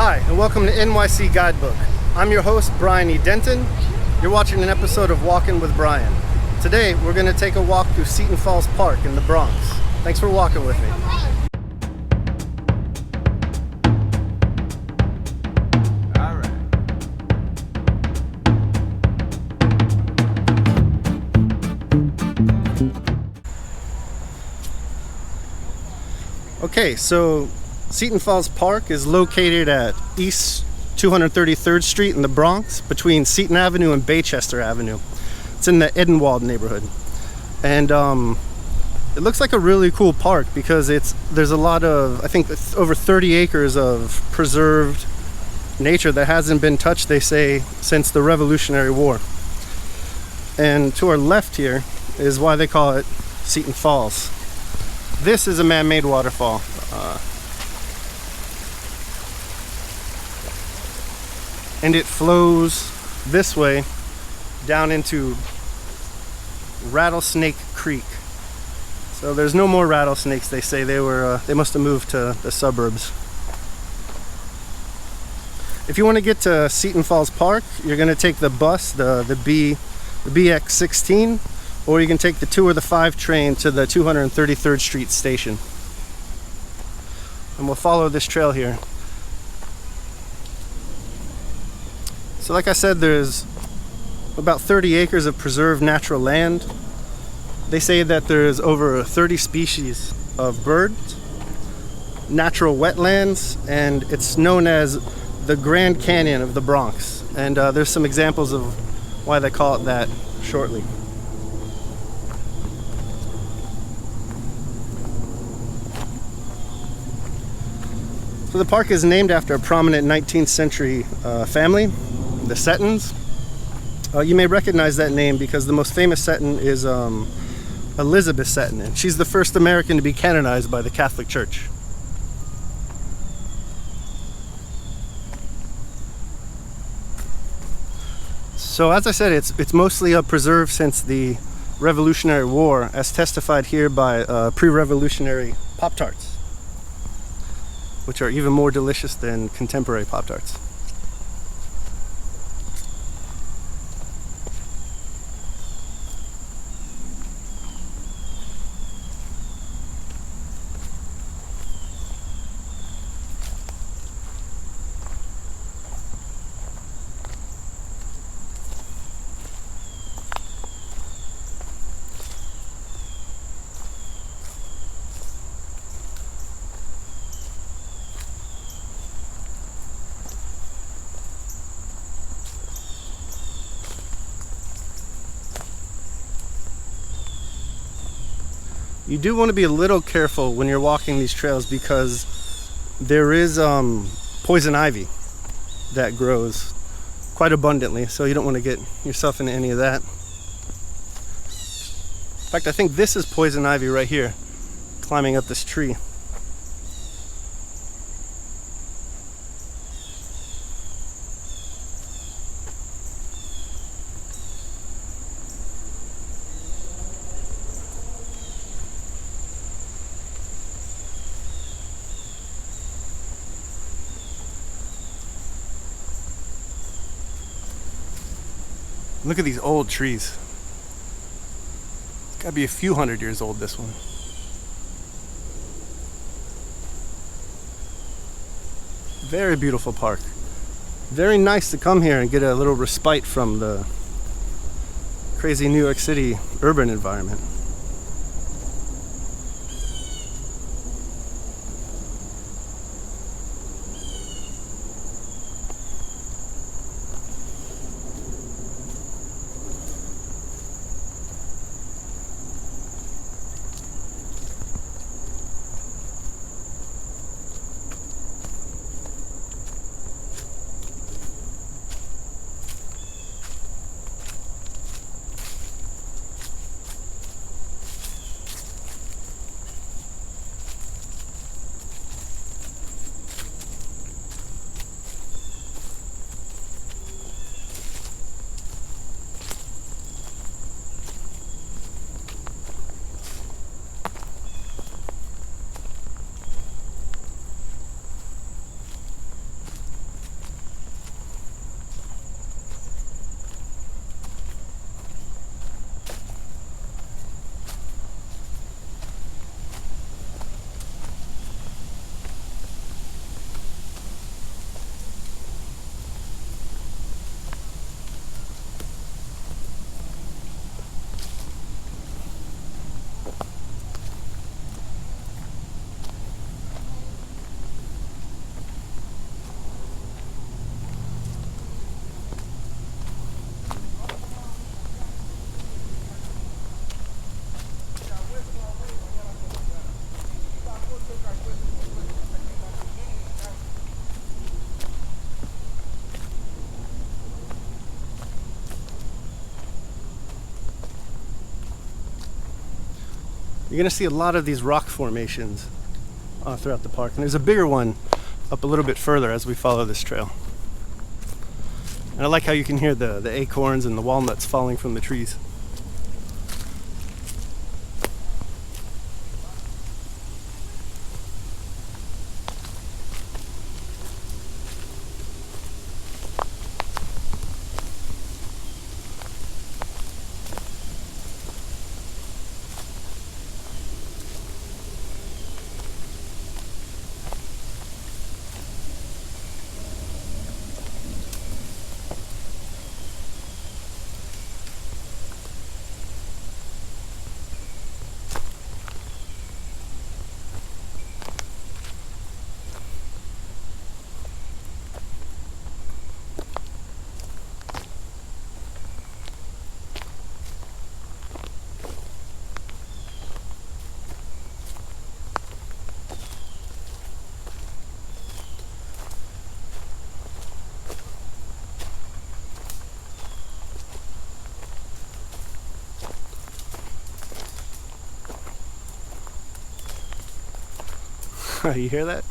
Hi, and welcome to NYC Guidebook. I'm your host, Brian E. Denton. You're watching an episode of Walking with Brian. Today, we're going to take a walk through Seton Falls Park in the Bronx. Thanks for walking with me. Okay, so Seton Falls Park is located at East 233rd Street in the Bronx, between Seton Avenue and Baychester Avenue. It's in the Edenwald neighborhood. And it looks like a really cool park because there's a lot of, I think, over 30 acres of preserved nature that hasn't been touched, they say, since the Revolutionary War. And to our left here is why they call it Seton Falls. This is a man-made waterfall. And it flows this way down into Rattlesnake Creek. So there's no more rattlesnakes, they say. They must have moved to the suburbs. If you want to get to Seton Falls Park, you're going to take the bus, the BX16, or you can take the 2 or the 5 train to the 233rd Street station. And we'll follow this trail here. So like I said, there's about 30 acres of preserved natural land. They say that there's over 30 species of birds, natural wetlands, and it's known as the Grand Canyon of the Bronx. And there's some examples of why they call it that shortly. So the park is named after a prominent 19th century family, the Setons. You may recognize that name because the most famous Seton is Elizabeth Seton, and she's the first American to be canonized by the Catholic Church. So as I said, it's mostly preserved since the Revolutionary War, as testified here by pre-revolutionary Pop-Tarts, which are even more delicious than contemporary Pop-Tarts. You do want to be a little careful when you're walking these trails because there is poison ivy that grows quite abundantly, so you don't want to get yourself into any of that. In fact, I think this is poison ivy right here, climbing up this tree. Look at these old trees. It's gotta be a few hundred years old, this one. Very beautiful park. Very nice to come here and get a little respite from the crazy New York City urban environment. you're gonna see a lot of these rock formations throughout the park, and there's a bigger one up a little bit further as we follow this trail. And I like how you can hear the acorns and the walnuts falling from the trees. You hear that?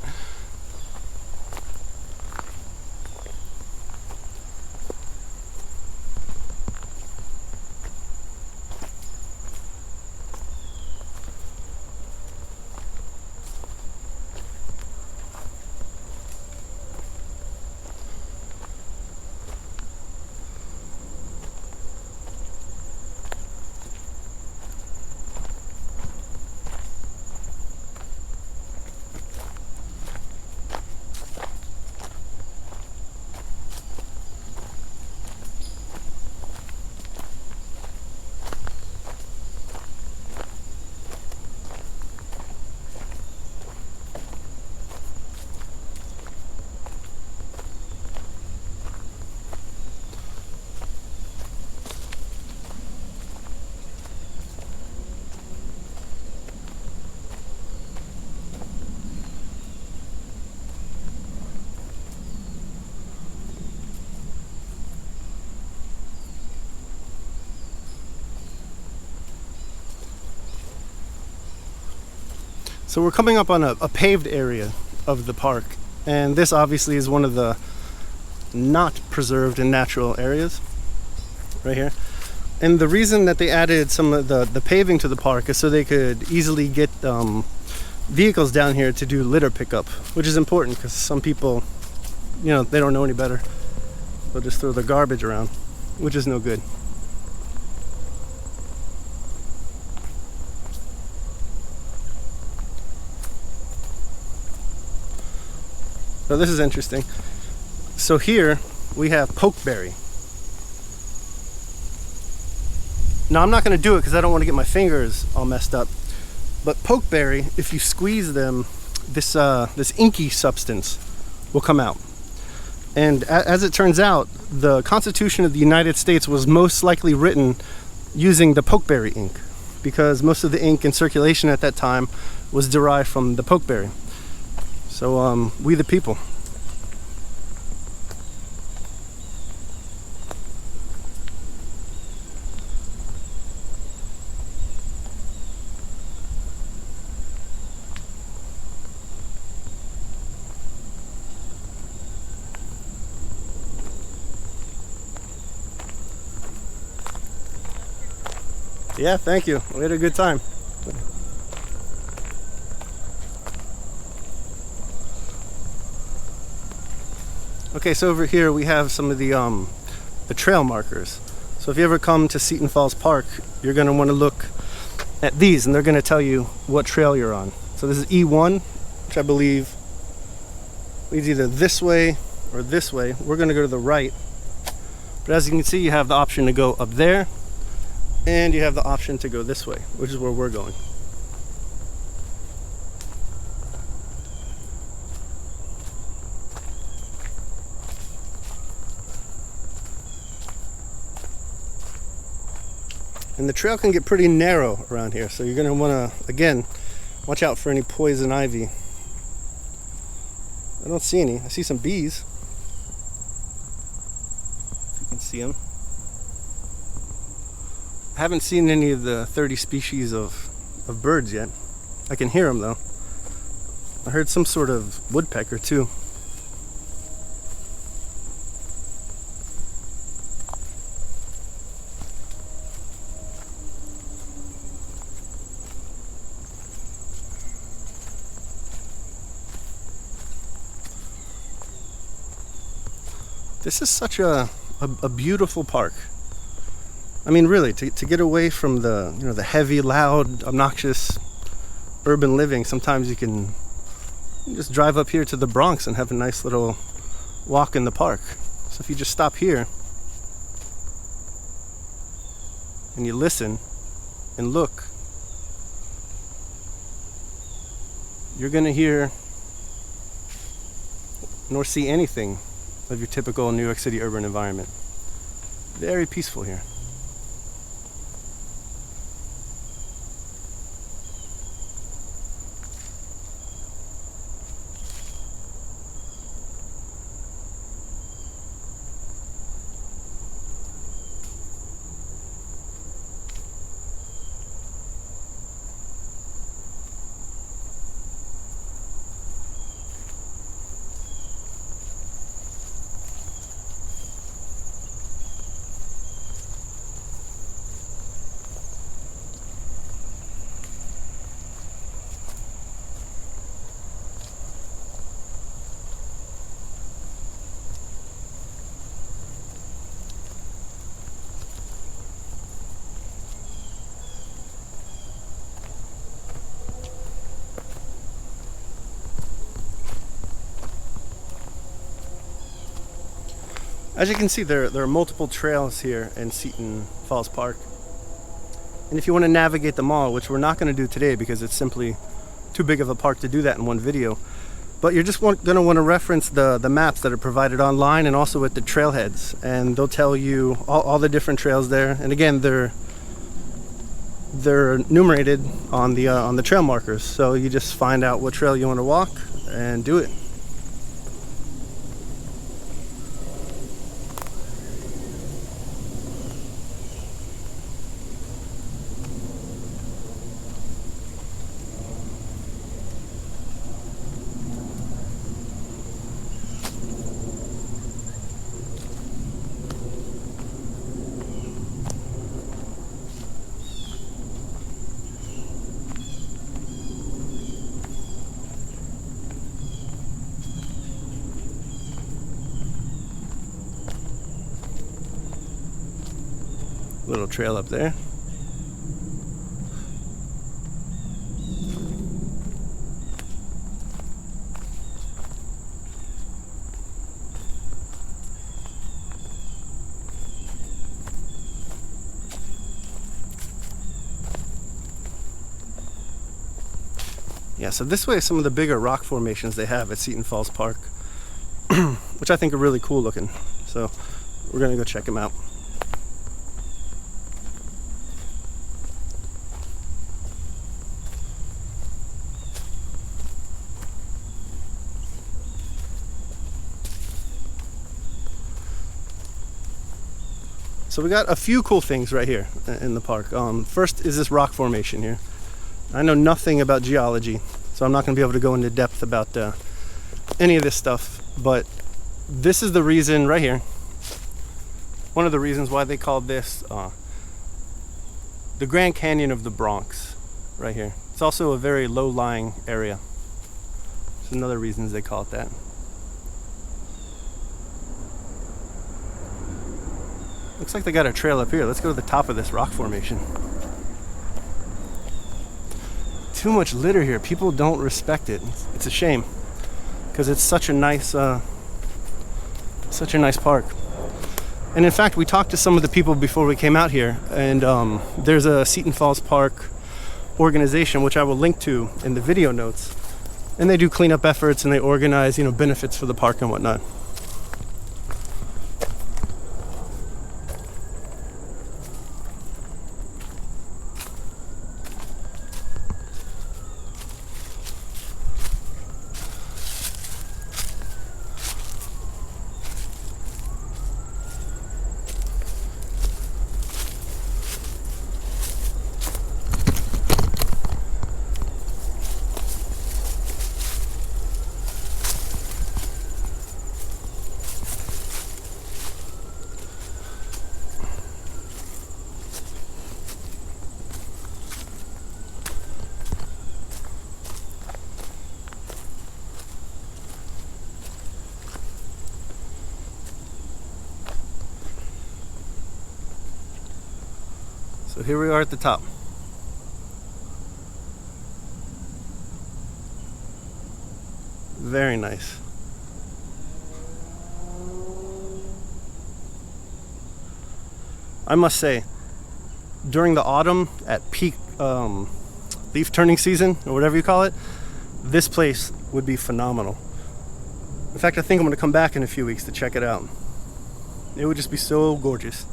So we're coming up on a paved area of the park, and this obviously is one of the not preserved and natural areas right here. And the reason that they added some of the paving to the park is so they could easily get vehicles down here to do litter pickup, which is important because some people, you know, they don't know any better. They'll just throw their garbage around, which is no good. So this is interesting. So here we have pokeberry. Now I'm not going to do it because I don't want to get my fingers all messed up. But pokeberry, if you squeeze them, this inky substance will come out. And as it turns out, the Constitution of the United States was most likely written using the pokeberry ink, because most of the ink in circulation at that time was derived from the pokeberry. So we the people. Yeah, thank you. We had a good time. Okay, so over here we have some of the trail markers. So if you ever come to Seton Falls Park, you're going to want to look at these, and they're going to tell you what trail you're on. So this is E1, which I believe leads either this way or this way. We're going to go to the right. But as you can see, you have the option to go up there, and you have the option to go this way, which is where we're going. And the trail can get pretty narrow around here, so you're going to want to, again, watch out for any poison ivy. I don't see any. I see some bees. If you can see them. I haven't seen any of the 30 species of of birds yet. I can hear them though. I heard some sort of woodpecker too. This is such a beautiful park. I mean, really, to get away from the the heavy, loud, obnoxious urban living, sometimes you can just drive up here to the Bronx and have a nice little walk in the park. So if you just stop here and you listen and look, you're gonna hear nor see anything of your typical New York City urban environment. Very peaceful here. As you can see, there are multiple trails here in Seton Falls Park. And if you want to navigate them all, which we're not going to do today because it's simply too big of a park to do that in one video, but you're just going to want to reference the maps that are provided online and also at the trailheads. And they'll tell you all the different trails there. And again, they're enumerated on the trail markers. So you just find out what trail you want to walk and do it. Little trail up there. Yeah, so this way is some of the bigger rock formations they have at Seton Falls Park, which I think are really cool looking. So we're gonna go check them out. So we got a few cool things right here in the park. First is this rock formation here. I know nothing about geology, so I'm not going to be able to go into depth about any of this stuff, but this is the reason right here. One of the reasons why they called this the Grand Canyon of the Bronx right here. It's also a very low-lying area. There's another reason they call it that. Looks like they got a trail up here. Let's go to the top of this rock formation. Too much litter here. People don't respect it. It's a shame because it's such a nice park. And in fact, we talked to some of the people before we came out here, and there's a Seton Falls Park organization which I will link to in the video notes, and they do cleanup efforts and they organize benefits for the park and whatnot. So here we are at the top. Very nice. I must say, during the autumn at peak leaf turning season, or whatever you call it, this place would be phenomenal. In fact, I think I'm going to come back in a few weeks to check it out. It would just be so gorgeous.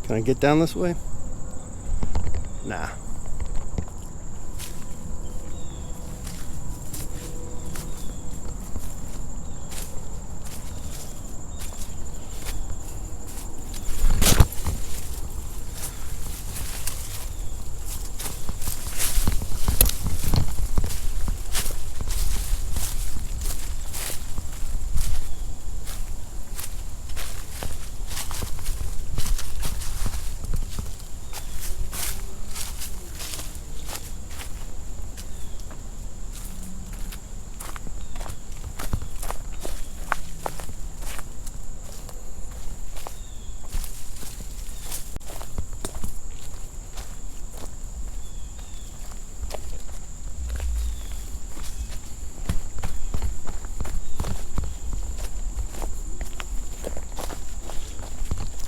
Can I get down this way? Nah.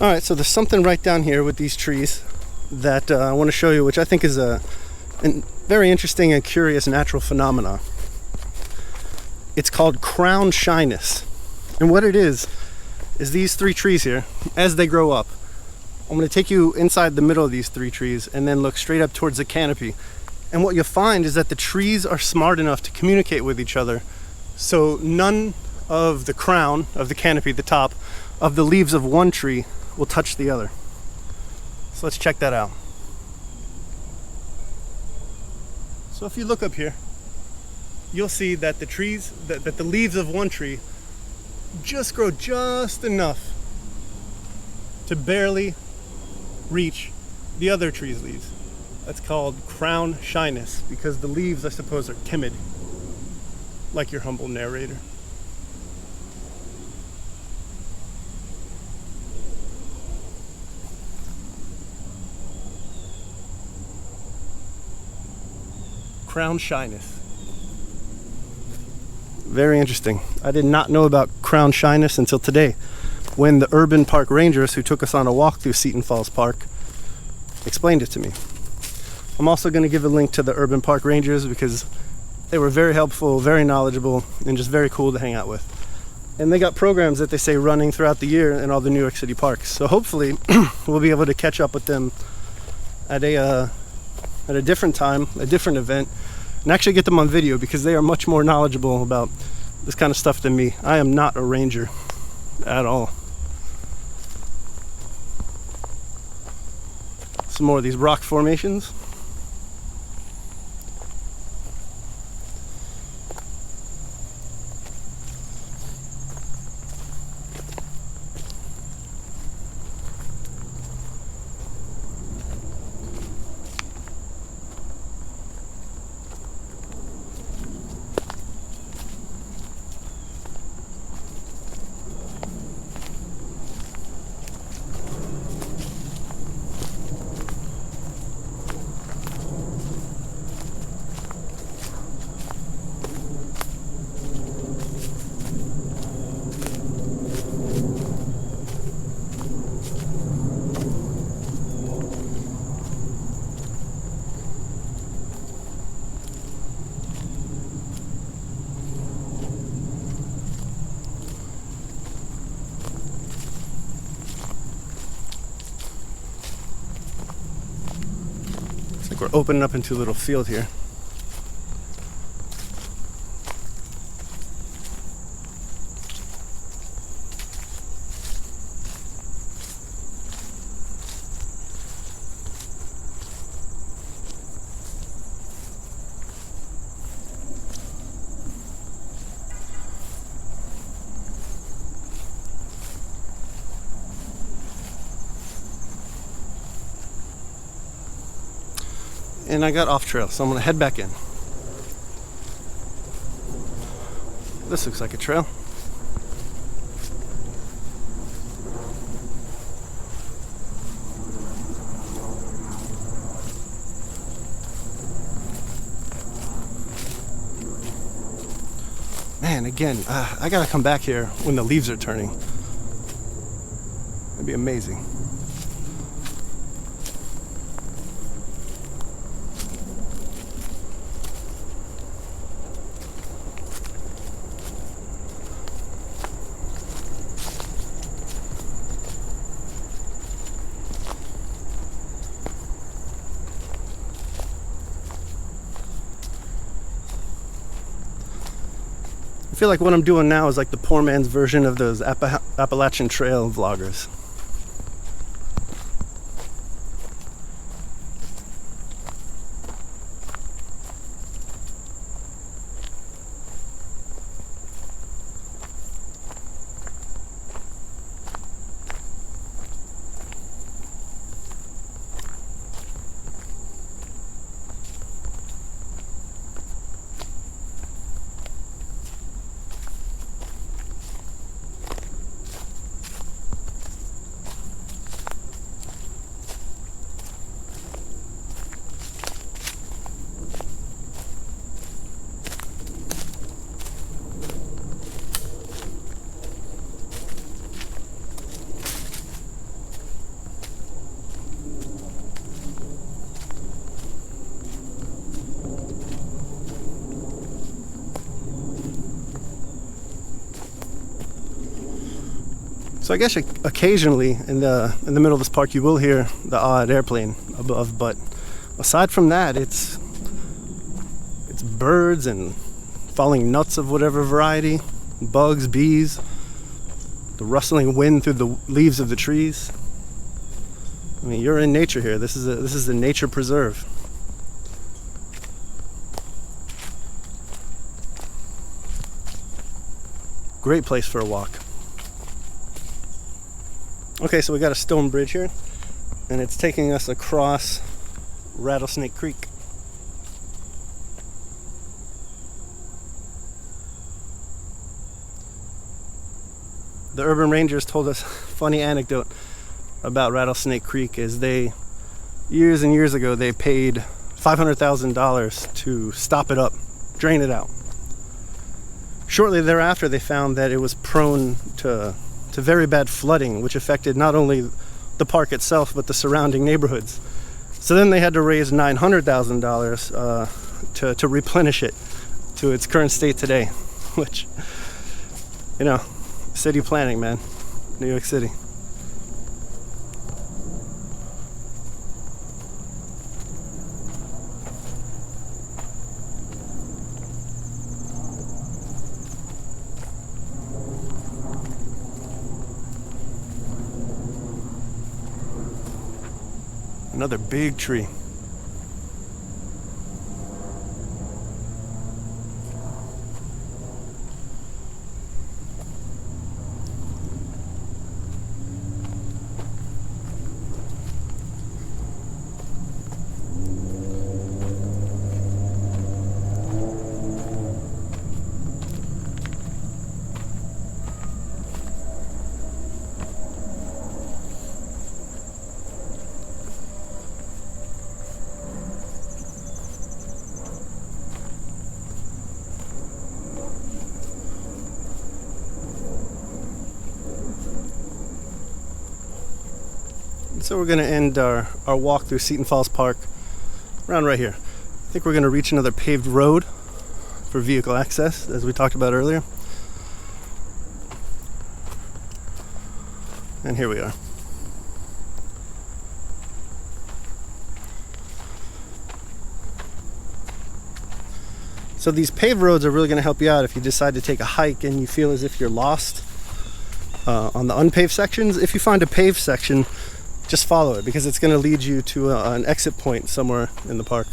Alright, so there's something right down here with these trees that I want to show you, which I think is a very interesting and curious natural phenomena. It's called crown shyness. And what it is these three trees here, as they grow up, I'm going to take you inside the middle of these three trees and then look straight up towards the canopy. And what you'll find is that the trees are smart enough to communicate with each other, so none of the crown of the canopy, the top of the leaves of one tree, will touch the other. So let's check that out. So if you look up here, you'll see that the trees, that the leaves of one tree just grow just enough to barely reach the other tree's leaves. That's called crown shyness, because the leaves, I suppose, are timid, like your humble narrator. Crown shyness. Very interesting. I did not know about crown shyness until today, when the urban park rangers who took us on a walk through Seton Falls Park explained it to me. I'm also going to give a link to the urban park rangers because they were very helpful, very knowledgeable, and just very cool to hang out with. And they got programs that they say running throughout the year in all the New York City parks. So hopefully we'll be able to catch up with them at a different time, a different event, and actually get them on video, because they are much more knowledgeable about this kind of stuff than me. I am not a ranger at all. Some more of these rock formations. We're opening up into a little field here. And I got off trail, so I'm gonna head back in. This looks like a trail. Man, again, I gotta come back here when the leaves are turning. It'd be amazing. I feel like what I'm doing now is like the poor man's version of those Appalachian Trail vloggers. So I guess occasionally in the middle of this park you will hear the odd airplane above, but aside from that, it's birds and falling nuts of whatever variety, bugs, bees, the rustling wind through the leaves of the trees. I mean, you're in nature here. This is a nature preserve. Great place for a walk. Okay, so we got a stone bridge here, and it's taking us across Rattlesnake Creek. The urban rangers told us a funny anecdote about Rattlesnake Creek is years and years ago, they paid $500,000 to stop it up, drain it out. Shortly thereafter, they found that it was prone to very bad flooding, which affected not only the park itself, but the surrounding neighborhoods. So then they had to raise $900,000 to replenish it to its current state today, which, you know, city planning, man. New York City. Another big tree. So we're going to end our walk through Seton Falls Park around right here. I think we're going to reach another paved road for vehicle access, as we talked about earlier. And here we are. So these paved roads are really going to help you out if you decide to take a hike and you feel as if you're lost on the unpaved sections. If you find a paved section, just follow it, because it's going to lead you to an exit point somewhere in the park.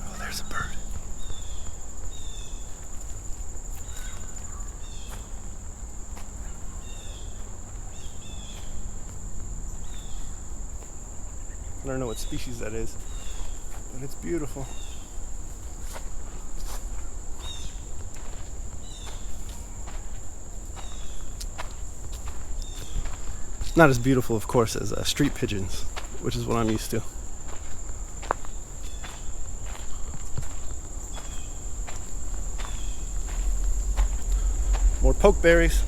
Oh, there's a bird. don't know what species that is, but it's beautiful. Not as beautiful, of course, as street pigeons, which is what I'm used to. More pokeberries.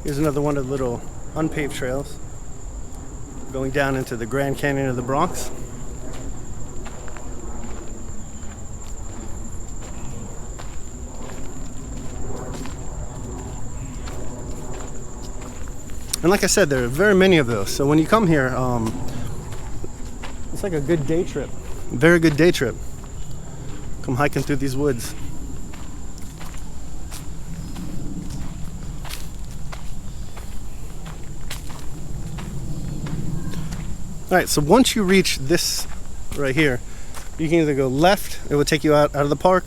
Here's another one of the little unpaved trails going down into the Grand Canyon of the Bronx. And like I said, there are very many of those. So when you come here, it's like a good day trip. Very good day trip. Come hiking through these woods. Alright, so once you reach this right here, you can either go left, it would take you out of the park,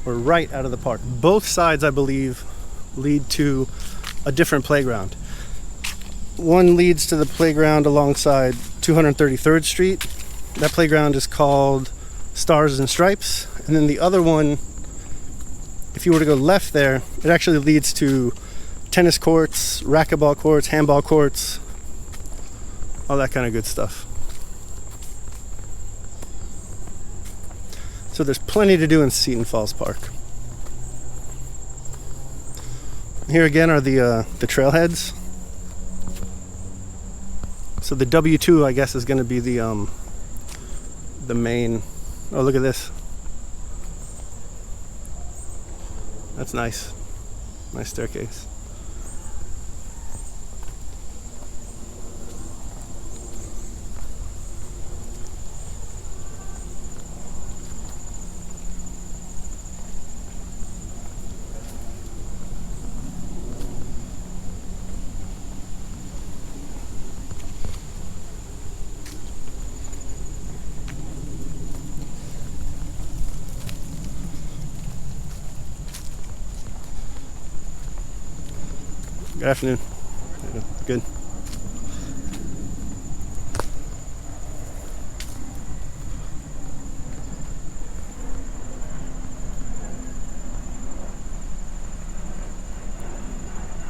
or right out of the park. Both sides, I believe, lead to a different playground. One leads to the playground alongside 233rd Street. That playground is called Stars and Stripes. And then the other one, if you were to go left there, it actually leads to tennis courts, racquetball courts, handball courts, all that kind of good stuff. So there's plenty to do in Seton Falls Park. Here again are the trailheads. So the W2, I guess, is going to be the main. Oh, look at this. That's nice. Nice staircase. Good afternoon. Good.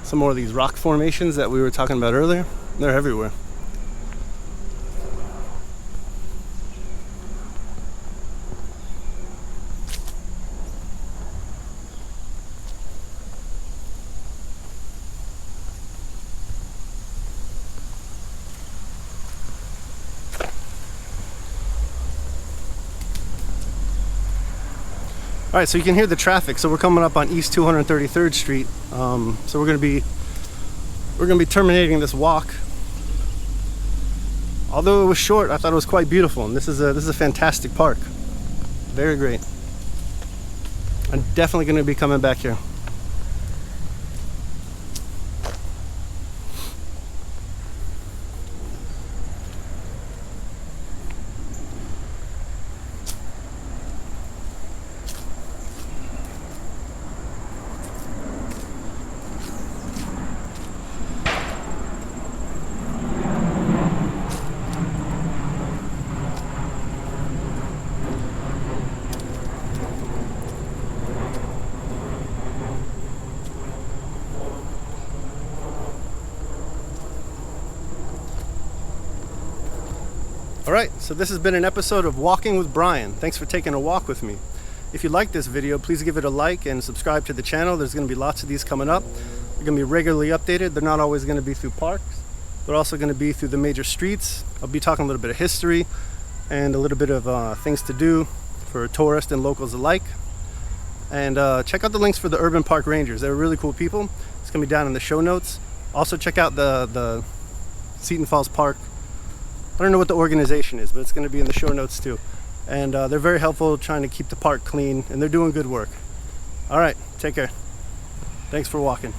Some more of these rock formations that we were talking about earlier, they're everywhere. All right, so you can hear the traffic. So we're coming up on East 233rd Street. So we're gonna be terminating this walk. Although it was short, I thought it was quite beautiful, and this is a fantastic park. Very great. I'm definitely gonna be coming back here. Alright, so this has been an episode of Walking with Brian. Thanks for taking a walk with me. If you like this video, please give it a like and subscribe to the channel. There's going to be lots of these coming up. They're going to be regularly updated. They're not always going to be through parks. They're also going to be through the major streets. I'll be talking a little bit of history and a little bit of things to do for tourists and locals alike. And check out the links for the Urban Park Rangers. They're really cool people. It's going to be down in the show notes. Also check out the Seton Falls Park. I don't know what the organization is, but it's going to be in the show notes too. And they're very helpful trying to keep the park clean, and they're doing good work. All right, take care. Thanks for walking.